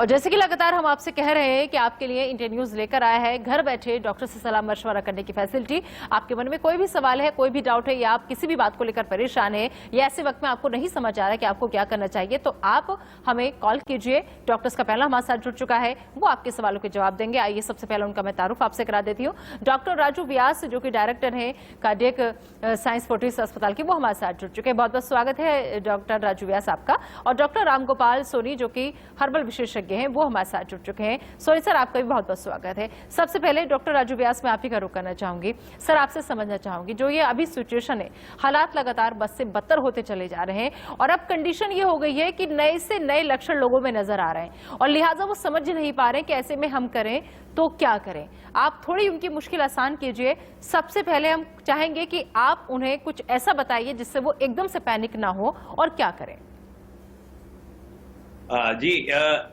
और जैसे कि लगातार हम आपसे कह रहे हैं कि आपके लिए इंडिया न्यूज लेकर आया है घर बैठे डॉक्टर से सलाह मशवरा करने की फैसिलिटी। आपके मन में कोई भी सवाल है, कोई भी डाउट है या आप किसी भी बात को लेकर परेशान है या ऐसे वक्त में आपको नहीं समझ आ रहा है कि आपको क्या करना चाहिए, तो आप हमें कॉल कीजिए। डॉक्टर्स का पहला हमारे साथ जुड़ चुका है, वो आपके सवालों के जवाब देंगे। आइए सबसे पहले उनका मैं तारुफ आपसे करा देती हूँ। डॉक्टर राजू व्यास जो कि डायरेक्टर है कार्डियक साइंस फोर्टिस अस्पताल के, वो हमारे साथ जुड़ चुके हैं। बहुत बहुत स्वागत है डॉक्टर राजू व्यास आपका। और डॉक्टर राम गोपाल सोनी जो कि हर्बल विशेषज्ञ हैं, वो हमारे साथ जुड़ चुके हैं। सोनी सर, आपका भी बहुत बहुत स्वागत है। सबसे पहले डॉक्टर राजू व्यास, मैं आप ही का रुख करना चाहूंगी। सर, आपसे समझना चाहूंगी जो ये अभी सिचुएशन है, हालात लगातार बद से बदतर होते चले जा रहे हैं और अब कंडीशन ये हो गई है कि नए से नए लक्षण लोगों में नजर आ रहे हैं और लिहाजा वो समझ नहीं पा रहे हैं कि ऐसे में हम करें तो क्या करें। आप थोड़ी उनकी मुश्किल आसान कीजिए। सबसे पहले हम चाहेंगे कि आप उन्हें कुछ ऐसा बताइए जिससे वो एकदम से पैनिक ना हो और क्या करें। जी,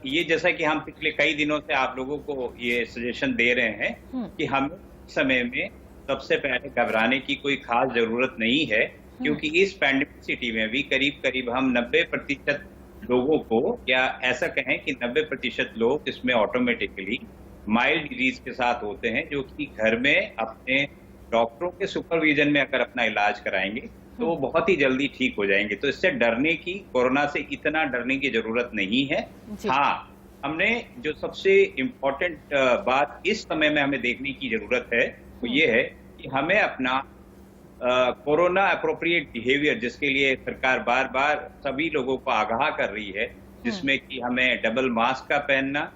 ये जैसा कि हम पिछले कई दिनों से आप लोगों को ये सजेशन दे रहे हैं कि हम समय में सबसे पहले घबराने की कोई खास जरूरत नहीं है, क्योंकि इस पैंडेमिक सिटी में भी करीब करीब हम 90% लोगों को, या ऐसा कहें कि 90% लोग इसमें ऑटोमेटिकली माइल्ड डिजीज के साथ होते हैं, जो कि घर में अपने डॉक्टरों के सुपरविजन में अगर अपना इलाज कराएंगे तो वो बहुत ही जल्दी ठीक हो जाएंगे। तो इससे डरने की, कोरोना से इतना डरने की जरूरत नहीं है। हाँ, हमने जो सबसे इम्पोर्टेंट बात इस समय में हमें देखने की जरूरत है वो ये है कि हमें अपना कोरोना अप्रोप्रिएट बिहेवियर, जिसके लिए सरकार बार बार सभी लोगों को आगाह कर रही है, जिसमें कि हमें डबल मास्क का पहनना,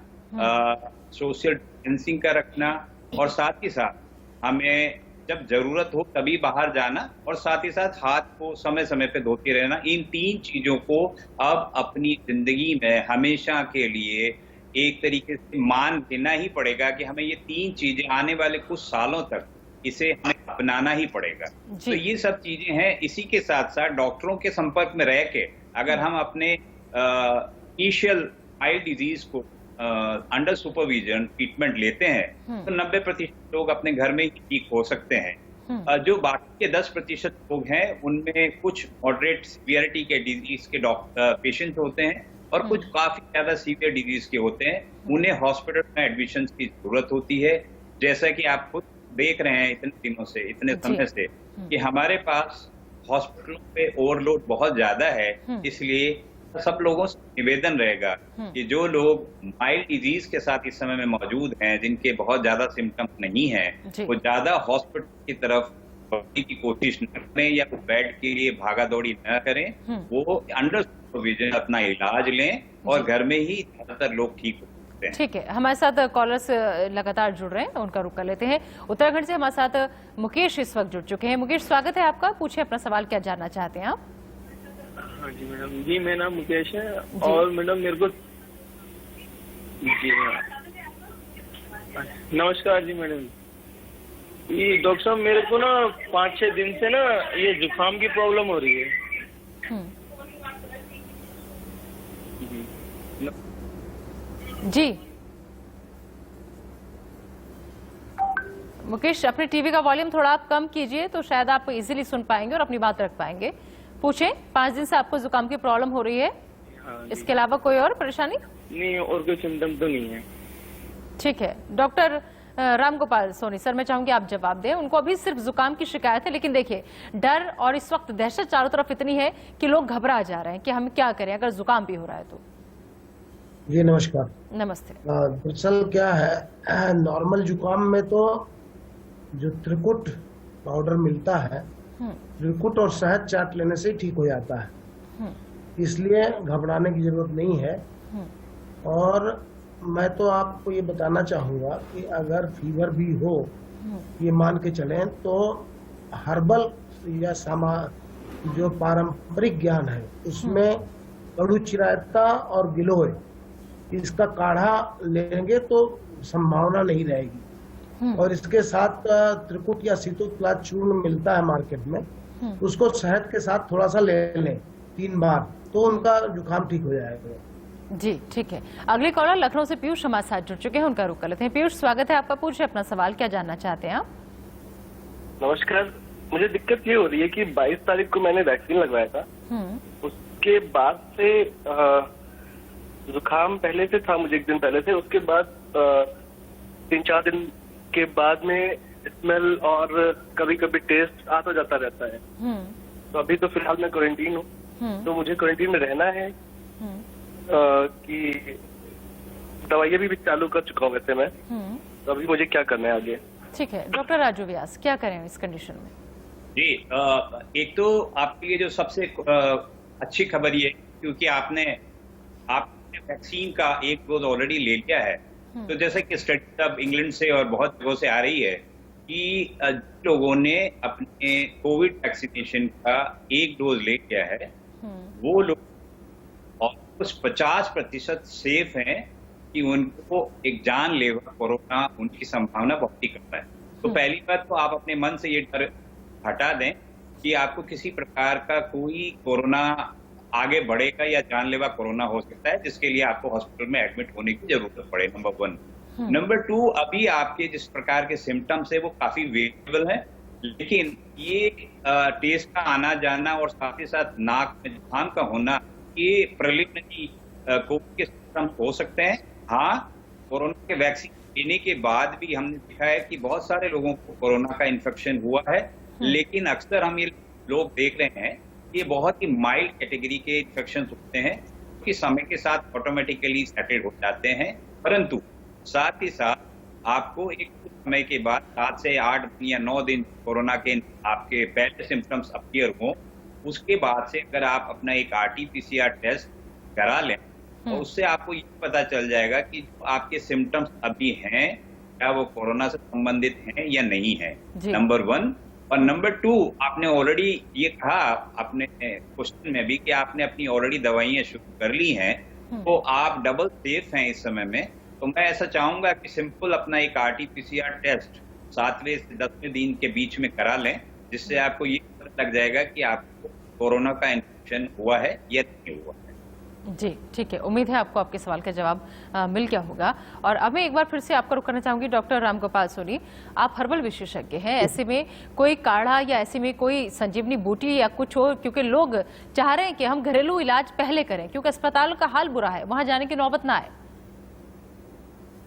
सोशल डिस्टेंसिंग का रखना और साथ ही साथ हमें जब जरूरत हो तभी बाहर जाना और साथ ही साथ हाथ को समय समय पे धोते रहना। इन 3 चीजों को अब अपनी जिंदगी में हमेशा के लिए एक तरीके से मान लेना ही पड़ेगा कि हमें ये 3 चीजें आने वाले कुछ सालों तक इसे हमें अपनाना ही पड़ेगा। तो ये सब चीजें हैं। इसी के साथ साथ डॉक्टरों के संपर्क में रह के अगर हम अपने इनिशियल माइल्ड डिजीज को अंडर सुपरविजन ट्रीटमेंट लेते हैं तो 90% लोग अपने घर में ही ठीक हो सकते हैं। जो बाकी के 10% लोग हैं उनमें कुछ मॉडरेट सीवियरिटी के डिजीज के पेशेंट होते हैं और कुछ काफी ज्यादा सीवियर डिजीज के होते हैं। उन्हें हॉस्पिटल में एडमिशन की जरूरत होती है। जैसा कि आप खुद देख रहे हैं इतने दिनों से, इतने समय से, कि हमारे पास हॉस्पिटलों पे ओवरलोड बहुत ज्यादा है। इसलिए सब लोगों से निवेदन रहेगा कि जो लोग माइल्ड डिजीज के साथ इस समय में मौजूद हैं, जिनके बहुत ज्यादा सिम्टम्स नहीं हैं, वो ज्यादा हॉस्पिटल की तरफ बढ़ने की कोशिश न करें या बेड के लिए भागा दौड़ी न करें। वो अंडर सुपरविजन अपना इलाज लें और घर में ही ज्यादातर लोग ठीक हो सकते हैं। ठीक है, हमारे साथ कॉलर्स लगातार जुड़ रहे हैं, उनका रुख कर लेते हैं। उत्तराखंड से हमारे साथ मुकेश इस वक्त जुड़ चुके हैं। मुकेश, स्वागत है आपका। पूछिए अपना सवाल, क्या जानना चाहते हैं आप। हाँ जी मैडम, जी मेरा नाम मुकेश है और मैडम मेरे को, जी नमस्कार जी मैडम। ये डॉक्टर साहब, मेरे को ना 5-6 दिन से ना ये जुकाम की प्रॉब्लम हो रही है। जी मुकेश, अपने टीवी का वॉल्यूम थोड़ा आप कम कीजिए तो शायद आप इजीली सुन पाएंगे और अपनी बात रख पाएंगे। पूछें, 5 दिन से आपको जुकाम की प्रॉब्लम हो रही है। हाँ, इसके अलावा कोई और परेशानी? नहीं, और कोई सिम्टम तो नहीं है। ठीक है, डॉक्टर राम गोपाल सोनी सर, मैं चाहूंगी आप जवाब दें। उनको अभी सिर्फ जुकाम की शिकायत है, लेकिन देखिए डर और इस वक्त दहशत चारों तरफ इतनी है कि लोग घबरा जा रहे हैं कि हम क्या करें अगर जुकाम भी हो रहा है तो। जी नमस्कार। नमस्ते। दरअसल क्या है, नॉर्मल जुकाम में तो जो त्रिकुट पाउडर मिलता है, त्रिकुट और शहद चाट लेने से ही ठीक हो जाता है, इसलिए घबराने की जरूरत नहीं है। और मैं तो आपको ये बताना चाहूंगा कि अगर फीवर भी हो, ये मान के चलें तो हर्बल या जो पारंपरिक ज्ञान है उसमें कड़ूचिरायता और गिलोय, इसका काढ़ा लेंगे तो संभावना नहीं रहेगी। और इसके साथ त्रिकुट या सीतोत्लाद चूर्ण मिलता है मार्केट में, उसको शहद के साथ थोड़ा सा ले लें 3 बार, तो उनका जुकाम ठीक हो जाएगा। जी ठीक है। अगले कॉलर लखनऊ से पीयूष हमारे साथ जुड़ चुके हैं, उनका रुख कर लेते हैं। पीयूष, स्वागत है आपका। पूछिए अपना सवाल, क्या जानना चाहते हैं आप। नमस्कार, मुझे दिक्कत ये हो रही है कि 22 तारीख को मैंने वैक्सीन लगवाया था, उसके बाद से जुकाम पहले से था मुझे, 1 दिन पहले से। उसके बाद 3-4 दिन के बाद में स्मेल और कभी कभी टेस्ट आता जाता रहता है। तो अभी तो फिलहाल मैं क्वारंटीन हूँ, तो मुझे क्वारंटीन में रहना है कि दवाइयाँ भी चालू कर चुका हूँ वैसे मैं। तो अभी मुझे क्या करना है आगे? ठीक है डॉक्टर राजू व्यास, क्या करें इस कंडीशन में? जी, एक तो आपके लिए जो सबसे अच्छी खबर ये, क्योंकि आपने वैक्सीन का 1 डोज ऑलरेडी ले लिया है। तो जैसे कि स्टडी अब इंग्लैंड से और बहुत जगहों से आ रही है कि लोगों ने अपने कोविड वैक्सीनेशन का 1 डोज ले लिया है, वो लोग ऑलमोस्ट 50% सेफ हैं कि उनको एक जानलेवा कोरोना उनकी संभावना बहुत ही कम है। तो पहली बात तो आप अपने मन से ये डर हटा दें कि आपको किसी प्रकार का कोई कोरोना आगे बढ़ेगा या जानलेवा कोरोना हो सकता है जिसके लिए आपको हॉस्पिटल में एडमिट होने की जरूरत पड़े, नंबर 1। नंबर 2, अभी आपके जिस प्रकार के सिम्टम्स है वो काफी वेरिएबल है, लेकिन ये टेस्ट का आना जाना और साथ ही साथ नाक में जुकाम का होना, ये प्रिलिमिनरी कोविड के सिम्टम्स हो सकते हैं। हाँ, कोरोना के वैक्सीन लेने के बाद भी हमने देखा है कि बहुत सारे लोगों को कोरोना का इन्फेक्शन हुआ है, लेकिन अक्सर हम ये लोग देख रहे हैं ये बहुत ही माइल्ड कैटेगरी के इन्फेक्शन होते हैं कि समय के साथ ऑटोमेटिकली सेटल हो जाते हैं। परंतु साथ ही साथ आपको एक समय के बाद 7 से 8 दिन या 9 दिन कोरोना के आपके पहले सिम्टम्स अपीयर हो, उसके बाद से अगर आप अपना एक RT-PCR टेस्ट करा लें तो उससे आपको ये पता चल जाएगा कि आपके सिम्टम्स अभी हैं क्या वो कोरोना से संबंधित हैं या नहीं है, नंबर 1। और नंबर 2, आपने ऑलरेडी ये कहा अपने क्वेश्चन में भी कि आपने अपनी ऑलरेडी दवाइयां शुरू कर ली हैं, तो आप डबल सेफ हैं इस समय में। तो मैं ऐसा चाहूंगा कि सिंपल अपना एक RT-PCR टेस्ट 7वें से 10वें दिन के बीच में करा लें, जिससे आपको ये पता लग जाएगा कि आपको कोरोना का इन्फेक्शन हुआ है या नहीं हुआ है। जी ठीक है, उम्मीद है आपको आपके सवाल का जवाब मिल गया होगा। और अब मैं एक बार फिर से आपका रुख करना चाहूंगी डॉक्टर रामगोपाल सोनी, आप हर्बल विशेषज्ञ हैं, ऐसे में कोई काढ़ा या ऐसे में कोई संजीवनी बूटी या कुछ हो, क्योंकि लोग चाह रहे हैं कि हम घरेलू इलाज पहले करें क्योंकि अस्पताल का हाल बुरा है, वहां जाने की नौबत ना आए।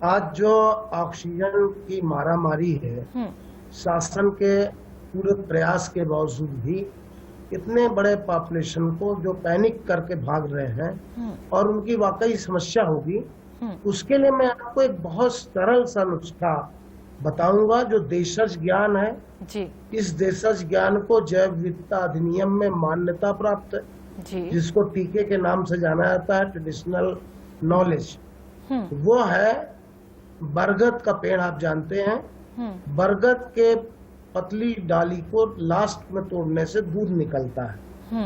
आज जो ऑक्सीजन की मारामारी है, शासन के पूरे प्रयास के बावजूद भी इतने बड़े पॉपुलेशन को जो पैनिक करके भाग रहे हैं और उनकी वाकई समस्या होगी, उसके लिए मैं आपको एक बहुत सरल सा नुस्खा बताऊंगा जो देशज ज्ञान है जी। इस देशज ज्ञान को जैव विविधता अधिनियम में मान्यता प्राप्त है जी। जिसको टीके के नाम से जाना जाता है, ट्रेडिशनल नॉलेज। वो है बरगद का पेड़, आप जानते हैं। बरगद के पतली डाली को लास्ट में तोड़ने से दूध निकलता है।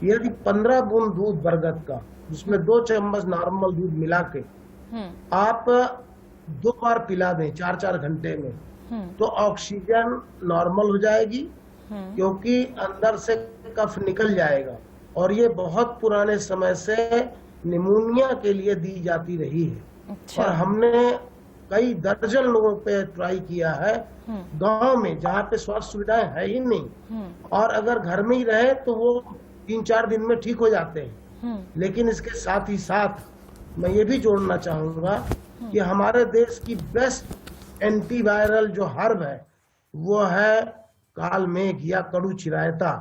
यदि 15 बूंद दूध बरगद का, जिसमें 2 चम्मच नॉर्मल दूध मिला के आप 2 बार पिला दें 4-4 घंटे में, तो ऑक्सीजन नॉर्मल हो जाएगी, क्योंकि अंदर से कफ निकल जाएगा। और ये बहुत पुराने समय से निमोनिया के लिए दी जाती रही है। अच्छा। और हमने कई दर्जन लोगों पे ट्राई किया है गांव में जहाँ पे स्वास्थ्य सुविधाएं है ही नहीं, और अगर घर में ही रहे तो वो 3-4 दिन में ठीक हो जाते हैं। लेकिन इसके साथ ही साथ मैं ये भी जोड़ना चाहूंगा कि हमारे देश की बेस्ट एंटीवायरल जो हर्ब है वो है काल मेघ या कड़ू चिरायता।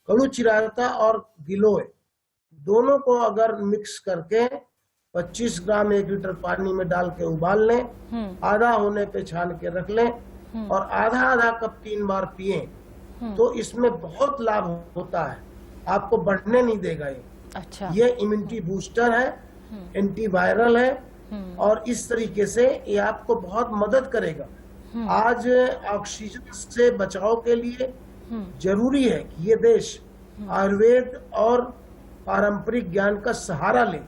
कड़ू चिरायता और गिलोय दोनों को अगर मिक्स करके 25 ग्राम 1 लीटर पानी में डाल के उबाल लें, आधा होने पे छान के रख लें और आधा आधा कप 3 बार पिए, तो इसमें बहुत लाभ होता है, आपको बढ़ने नहीं देगा ये। अच्छा। ये इम्यूनिटी बूस्टर है, एंटीवायरल है, और इस तरीके से ये आपको बहुत मदद करेगा। आज ऑक्सीजन से बचाव के लिए जरूरी है कि ये देश आयुर्वेद और पारंपरिक ज्ञान का सहारा ले।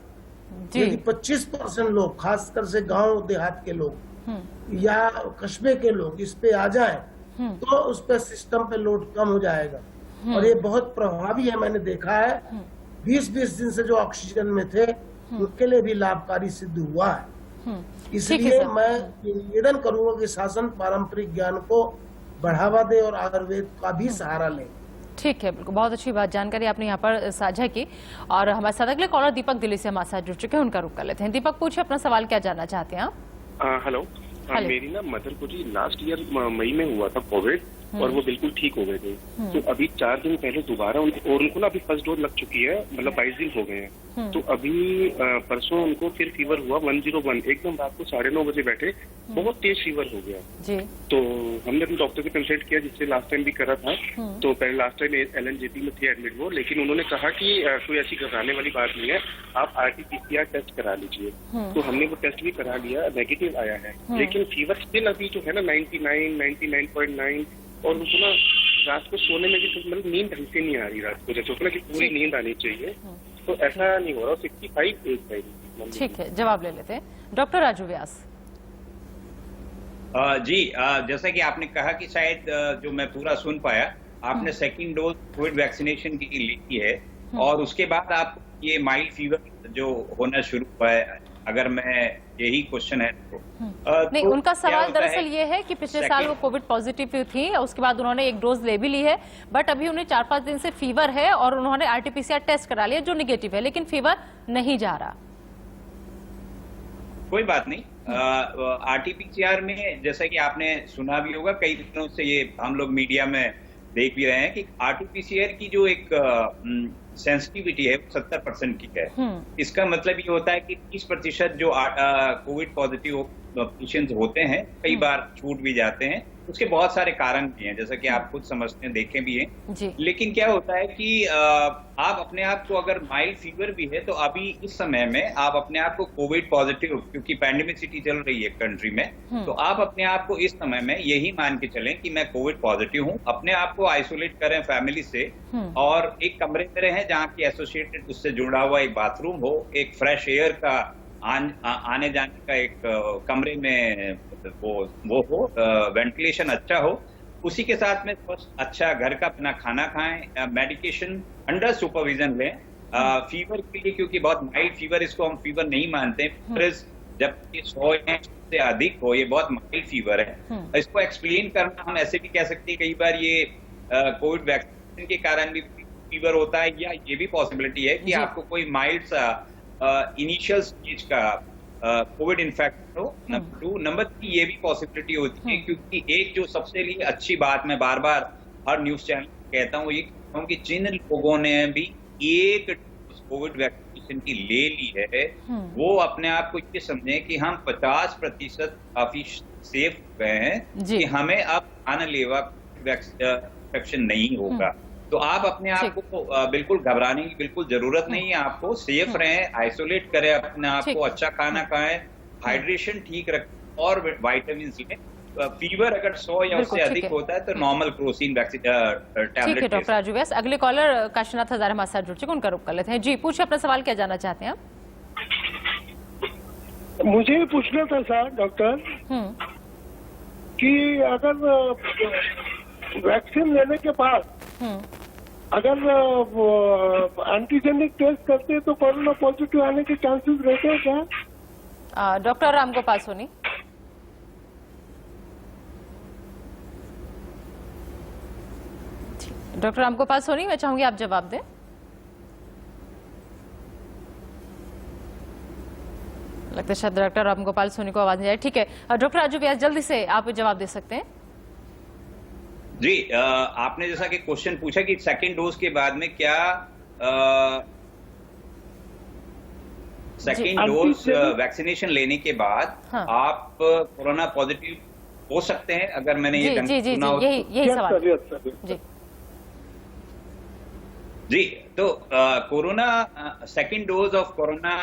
यदि 25% लोग, खासकर से गांव देहात के लोग या कस्बे के लोग इस पे आ जाएं, तो उस पे सिस्टम पे लोड कम हो जाएगा। और ये बहुत प्रभावी है, मैंने देखा है 20-20 दिन से जो ऑक्सीजन में थे उनके लिए भी लाभकारी सिद्ध हुआ है। इसलिए मैं निवेदन करूंगा कि शासन पारंपरिक ज्ञान को बढ़ावा दे और आयुर्वेद का भी सहारा ले। ठीक है, बिल्कुल, बहुत अच्छी बात, जानकारी आपने यहाँ पर साझा की। और हमारे साथ अगले कॉलर दीपक दिल्ली से हमारे साथ जुड़ चुके हैं, उनका रुख कर लेते हैं। दीपक, पूछिए अपना सवाल, क्या जानना चाहते हैं आप? हेलो। मेरी ना मदर को जी लास्ट ईयर मई में हुआ था कोविड, और वो बिल्कुल ठीक हो गए थे। तो अभी 4 दिन पहले दोबारा उनको ना अभी फर्स्ट डोज लग चुकी है, मतलब 22 दिन हो गए हैं। तो अभी परसों उनको फिर फीवर हुआ 101, एकदम रात को 9:30 बजे बैठे, बहुत तेज फीवर हो गया जी। तो हमने अपने डॉक्टर से कंसल्ट किया, जिससे लास्ट टाइम भी करा था। तो पहले लास्ट टाइम LNJP में थे एडमिट वो, लेकिन उन्होंने कहा कि कोई ऐसी घबराने वाली बात नहीं है, आप RT-PCR टेस्ट करा लीजिए। तो हमने वो टेस्ट भी करा लिया, नेगेटिव आया है, लेकिन फीवर स्टिल अभी जो है ना 99, 99.9, और उनको ना रात को सोने में भी मतलब नींद ढंग से नहीं आ रही रात को, जैसे होता है ना कि पूरी नींद आनी चाहिए, तो ऐसा नहीं हो रहा। 65 एज है। ठीक है, जवाब ले लेते हैं डॉक्टर राजू व्यास। जी, जैसा कि आपने कहा कि शायद जो मैं पूरा सुन पाया, आपने सेकंड डोज कोविड वैक्सीनेशन की ली है, और उसके बाद आप ये माइल्ड फीवर जो होना शुरू हुआ है, अगर मैं यही क्वेश्चन है तो नहीं, तो उनका क्या सवाल होता दरअसल ये है कि पिछले साल वो कोविड पॉजिटिव थी, उसके बाद उन्होंने एक डोज ले भी ली है, बट अभी उन्हें 4-5 दिन से फीवर है और उन्होंने RT-PCR टेस्ट करा लिया जो निगेटिव है, लेकिन फीवर नहीं जा रहा। कोई बात नहीं। RT-PCR में जैसा कि आपने सुना भी होगा, कई दिनों से ये हम लोग मीडिया में देख भी रहे हैं कि RT-PCR की जो एक सेंसिटिविटी है 70% की है। इसका मतलब ये होता है कि 30% जो कोविड पॉजिटिव पेशेंट्स होते हैं, कई बार छूट भी जाते हैं। उसके बहुत सारे कारण भी हैं, जैसा कि आप खुद समझते हैं, देखे भी हैं जी। लेकिन क्या होता है कि आप अपने आप को, अगर माइल्ड फीवर भी है तो अभी इस समय में आप अपने आप को कोविड पॉजिटिव, क्योंकि पैंडेमिसिटी चल रही है कंट्री में, तो आप अपने आप को इस समय में यही मान के चलें कि मैं कोविड पॉजिटिव हूं। अपने आप को आइसोलेट करें फैमिली से, और एक कमरे में रहें जहाँ की एसोसिएटेड उससे जुड़ा हुआ एक बाथरूम हो, एक फ्रेश एयर का आने जाने का एक कमरे में वो हो, वेंटिलेशन अच्छा हो, उसी के साथ में अच्छा घर का अपना खाना खाएं, मेडिकेशन अंडर सुपरविजन लें फीवर के लिए, क्योंकि बहुत माइल्ड फीवर, इसको हम फीवर नहीं मानते। जब ये 100 से अधिक हो, ये बहुत माइल्ड फीवर है। इसको एक्सप्लेन करना हम ऐसे भी कह सकते हैं, कई बार ये कोविड वैक्सीन के कारण भी फीवर होता है, या ये भी पॉसिबिलिटी है कि आपको कोई माइल्ड सा इनिशियल स्टेज का कोविड इन्फेक्शन हो। नंबर 2, नंबर 3 ये भी पॉसिबिलिटी होती है, क्योंकि एक जो सबसे लिए अच्छी बात मैं बार बार हर न्यूज चैनल कहता हूँ, ये कहता हूँ कि जिन लोगों ने भी एक कोविड वैक्सीनेशन की ले ली है, वो अपने आप को ये समझें कि हम 50% काफी सेफ हो गए हैं कि हमें अब जानलेवा इन्फेक्शन नहीं होगा। तो आप अपने आप को बिल्कुल घबराने की बिल्कुल जरूरत नहीं है। आपको सेफ रहें, आइसोलेट करें अपने आप को, अच्छा खाना खाएं, हाइड्रेशन ठीक रखें और विटामिन लें। फीवर अगर 100 या उससे अधिक होता है तो नॉर्मल क्रोसिन वैक्सीन टैबलेट। ठीक है डॉक्टर राजू व्यास। अगले कॉलर काशीनाथ हजारे हमारे साथ जुड़ चुके, उनका रुख कर लेते हैं। जी, पूछिए अपना सवाल, क्या जानना चाहते हैं आप? मुझे पूछना था सर डॉक्टर कि अगर वैक्सीन लेने के बाद अगर एंटीजेनिक टेस्ट करते हैं तो कोरोना पॉजिटिव आने के चांसेस रहते हैं क्या? डॉक्टर रामगोपाल सोनी। डॉक्टर रामगोपाल सोनी, मैं चाहूंगी आप जवाब दें। लगता है शायद डॉक्टर रामगोपाल सोनी को आवाज नहीं आई। ठीक है, डॉक्टर राजू व्यास, जल्दी से आप जवाब दे सकते हैं। जी, आपने जैसा कि क्वेश्चन पूछा कि सेकेंड डोज के बाद में क्या सेकेंड डोज वैक्सीनेशन लेने के बाद आप कोरोना पॉजिटिव हो सकते हैं, अगर मैंने ये सुना हो? यही सवाल। जी, तो corona second dose of corona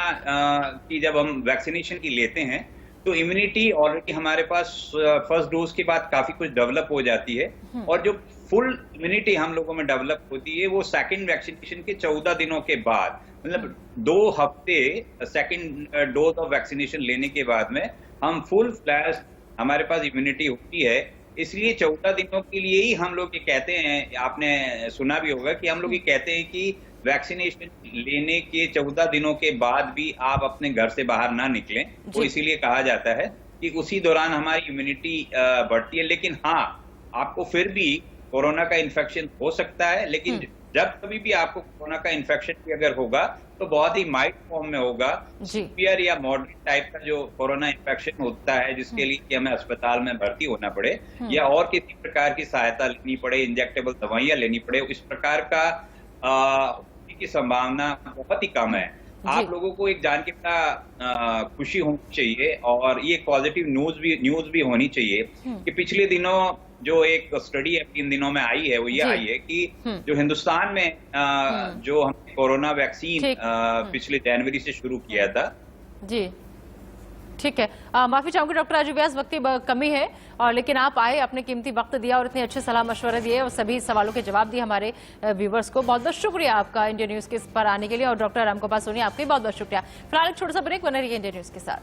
की जब हम वैक्सीनेशन की लेते हैं तो इम्यूनिटी ऑलरेडी हमारे पास फर्स्ट डोज के बाद काफी कुछ डेवलप हो जाती है, और जो फुल इम्यूनिटी हम लोगों में डेवलप होती है वो सेकंड वैक्सीनेशन के 14 दिनों के बाद, मतलब 2 हफ्ते सेकंड डोज ऑफ वैक्सीनेशन लेने के बाद में हम फुल फ्लैश हमारे पास इम्यूनिटी होती है। इसलिए 14 दिनों के लिए ही हम लोग ये कहते हैं, आपने सुना भी होगा कि हम लोग ये कहते हैं कि वैक्सीनेशन लेने के 14 दिनों के बाद भी आप अपने घर से बाहर ना निकलें। तो इसीलिए कहा जाता है कि उसी दौरान हमारी इम्यूनिटी बढ़ती है। लेकिन हाँ, आपको फिर भी कोरोना का इन्फेक्शन हो सकता है, लेकिन जब कभी भी आपको कोरोना का इन्फेक्शन भी अगर होगा तो बहुत ही माइल्ड फॉर्म में होगा। सीवियर या मॉडरेट टाइप का जो कोरोना इन्फेक्शन होता है, जिसके लिए कि हमें अस्पताल में भर्ती होना पड़े या और किसी प्रकार की सहायता लेनी पड़े, इंजेक्टेबल दवाइयां लेनी पड़े, इस प्रकार का होने की संभावना बहुत ही कम है। आप लोगों को एक जान के बड़ा खुशी होनी चाहिए और ये पॉजिटिव न्यूज भी होनी चाहिए कि पिछले दिनों जो एक स्टडी है 3 दिनों में आई है, वो ये आई है कि जो हिंदुस्तान में जो हमने कोरोना वैक्सीन पिछले जनवरी से शुरू किया था। जी ठीक है, माफी चाहूंगी डॉक्टर राजू व्यास, वक्त की कमी है और लेकिन आप आए, अपने कीमती वक्त दिया और इतने अच्छे सलाह मशवरे दिए और सभी सवालों के जवाब दिए हमारे व्यूवर्स को। बहुत बहुत शुक्रिया आपका इंडिया न्यूज के पर आने के लिए और डॉक्टर रामगोपाल सोनी आपका बहुत बहुत शुक्रिया। फिलहाल एक छोटा सा ब्रेक, बने रहिए इंडिया न्यूज के साथ।